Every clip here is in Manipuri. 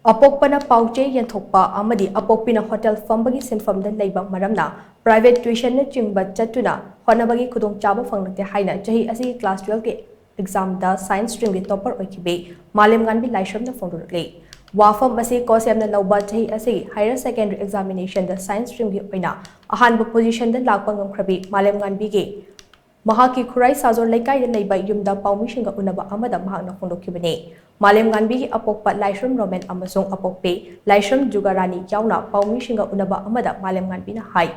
Apokpa paoche yenthokpa amadi apokpina hotel phambagi shinpham da leiba maramna private tuition na chingba chattuna hotnabagi khudongchaba phanglakte haina chahi asigi class 12 ke exam da science stream ke topper oikhibi Malemnganbi Laishram na phongdorakli wafam ase course yamna lauba chahi asigi higher secondary examination da science stream ke oina ahanba position da lakpa ngamkhrabi Malemnganbi ke Mahaki Kurai Sazor Laikai da leiba yumda paumishinga unaba amada mahakna phongdokhibani Malemnganbi ki Apokpa Laishram Roman amasung apokpi Laishram Jugarani yauna paumishinga unaba amada Malemnganbi na hai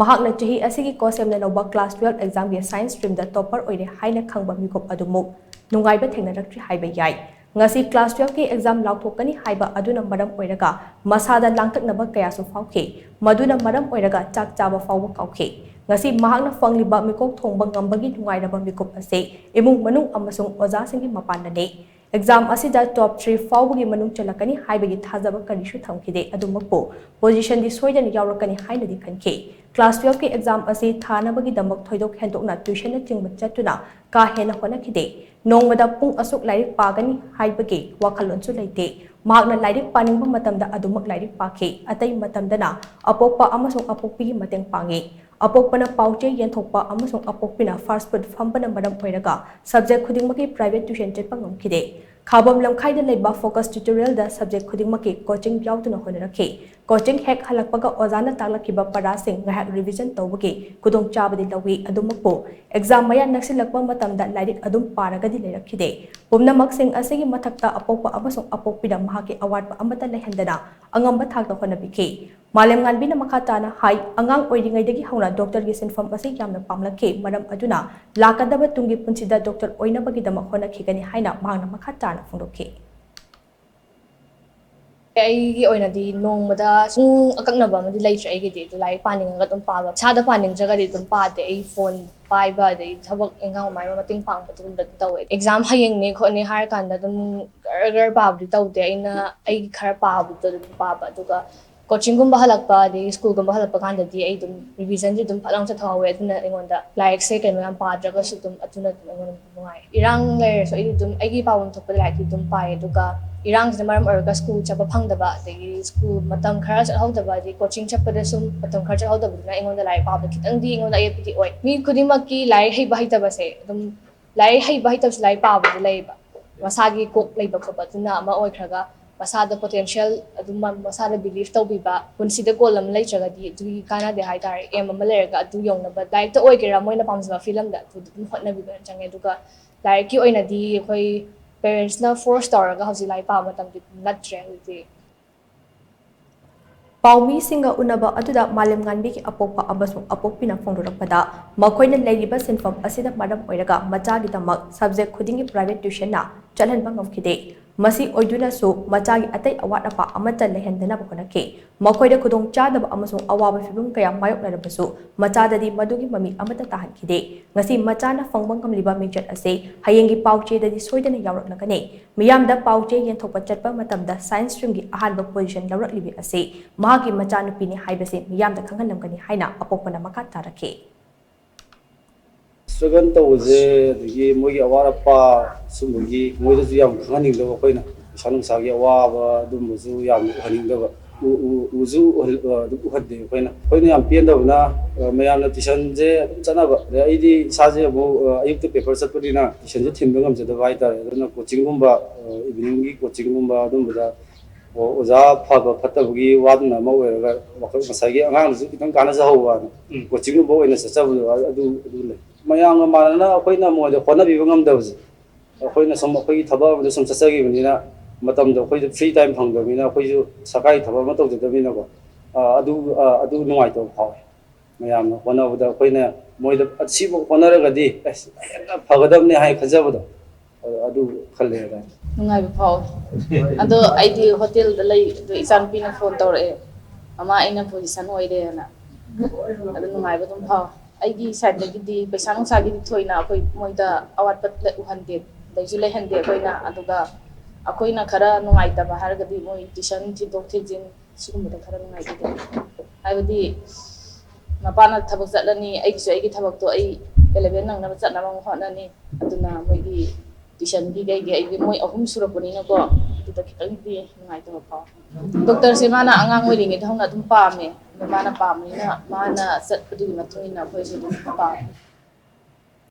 mahakna chahi asigi course yamna lauba class 12 exam ke science stream da topper oire haina khangba mikop adumuk nungaiba thengnarakri haiba yai ngasi class 12 ke exam lauthokani haiba aduna maram oiraga masada langtaknaba kayasu phauke maduna maram oiraga chak chaba phauba kauke ngasi mahakna fangliba mikok thongba ngambagi nungairaba mikop ase imung manung amasung oja singi mapanane exam asida top 3 fawbagi manung chalakani haibagi thajaba karishu thamkhide adumakpo position di soidani yawrakani haina di khanke class 12 ke exam ase thanabagi damak thoidok hendokna tuition na chingba chattuna ka hena hona khide nongmada pung asuk lairik pagani haibagi wakhalonsu leite mahakna lairik paningba matamda adumak lairik pakhe atai matamdana apokpa amasung apokpi mateng pangi Apokpa paoche yenthokpa amasung apokpina first food phambana maram oiraga subject khudingmaki private tuition chetpa ngamkhide khabam lamkhai da leiba focus tutorial da subject khudingmaki coaching yauduna honarakhe coaching hek halakpaga ozana taklakiba parasing ngahak revision tawbagi khudongchaba di lawi adumakpo exam maya naksilakpa matamda lairik adum paragadi leirakhide pumnamak sing asigi mathakta apokpa amasung apokpida mahaki award pa amata lehandana angamba thakta honabikhe Malemnganbi na makatana hai angang oiringaidagi hauna doctor gi shinpham ase yamna pamlakhe maram aduna lakadaba tungi punsida doctor oinabagi dama hona khigani haina mangna makatana phongdokhe ai oina di nongmada sung akaknaba amadi leitre ai gidi du lai paninga dum paba chada paning jaga di dum pade ai phone paiba de thabak engang mai mating pang patum da tawe exam hayeng ne khone har kanda dum gar pab di tawde aina ai khar pab du paba duga coaching gumba halakpa de school gumba halakpa kanda di ai dum revision di dum phalang chathawe aduna engonda like se ken yam padraga su dum atuna engon bungai irang layer so ai dum ai gi pawon thokpa like dum pai duga irang sina maram orga school chapa phangdaba de school matam khara chahodaba de coaching chapa de sum matam khara chahodaba na engonda lai pawda kitang di engonda ai piti oi mi khudimaki lai hei bahitaba se dum lai hei bahitab lai pawda de leiba masagi kok leiba khoba tuna ama oikhraga masada potential adum masada belief tawbiba punsida golam leitraga di du kana de hai tar em ama lerga du yongna ba like to oigera moina pamsba film da du hotna bi ban change duga like ki oina di khoi parents na 4 star ga hausi lai pa matam di natre di Paumi singa unaba aduda Malemnganbi ki Apokpa amasung apokpina phongdorakpada makoina leiriba shinpham asida maram oiraga machagi damak subject khudingi private tuition na chalhanba ngamkhide masi oiduna su machagi atai awat apa amata lehendana bhonake makoida khudongchaba amasung awaba fibum kaya mayoknarabasu machadadi madugi mami amata tahankhide ngasi machana phangbangam liba mingchat ase hayengi pauche dadi soidana yawraklakane miyamda pauche yenthokpa chatpa matamda science stream gi ahanba position lawraklibi ase mahagi machanupini haibase miyamda khanghanamgani haina apokpana makha tarakhe struggle tawse dagi mogi awara pa sumugi moida ju yam khani lo koina sanung sagi awaba dumbu yam khani lo uzu du hadde koina yam pian dawna mayam na tuition je chana ba aidi saje bo ayuk te paper satpurina tuition je thim ngam je da bai tar na coaching gumba evening gi coaching gumba dumbu da oza phaba phatabgi wadna ma oiraga wakal masagi angang ju kitang kana ja hawa coaching gumba oina sachabu adu le mayang manana akoina mo de khona bi ngam dawse akoina som akoi thaba de som chachagi binina matam da akoi free time phangdamina akoi ju sakai thaba ma tawde dabina ko adu nungai to phaw mayam na khona buda akoina moida achibo khona ra gadi phagadamne hai khajabado adu khalle ra nungai bi phaw ado id hotel da lei do exam pina phone tawre ama aina position oire na adu nungai ba dum phaw aigi side lagi di paisa nung sagi di thoina akoi moida awat pat le uhande daiju le hande koina aduga akoina khara nungai ta bahar gadi moi tuition ji dok thejin sugum da khara nungai di aibadi mapana thabak chatlani aigi so aigi thabak to ai 11 nang na chatna mang hona ni aduna moigi ꯇꯨꯏꯁꯟꯒꯤ ꯀꯩꯒꯤ ꯑꯩꯗꯤ ꯃꯣꯏ ꯑꯍꯨꯝ ꯁꯨꯔꯛꯄꯅꯤꯅꯀꯣ ꯑꯗꯨꯗ ꯈꯤꯇꯪꯗꯤ ꯅꯨꯡꯉꯥꯏꯇꯕ ꯐꯥꯎꯋꯦ ꯗꯣꯛꯇꯔꯁꯦ ꯃꯥꯅ ꯑꯉꯥꯡ ꯑꯣꯏꯔꯤꯉꯩꯗ ꯍꯧꯅ ꯑꯗꯨꯝ ꯄꯥꯝꯃꯦ ꯑꯗꯣ ꯃꯥꯅ ꯄꯥꯝꯕꯅꯤꯅ ꯃꯥꯅ ꯆꯠꯄꯗꯨꯒꯤ ꯃꯇꯨꯡ ꯏꯟꯅ ꯑꯩꯈꯣꯏꯁꯨ ꯑꯗꯨꯝ ꯄꯥꯝꯃꯦ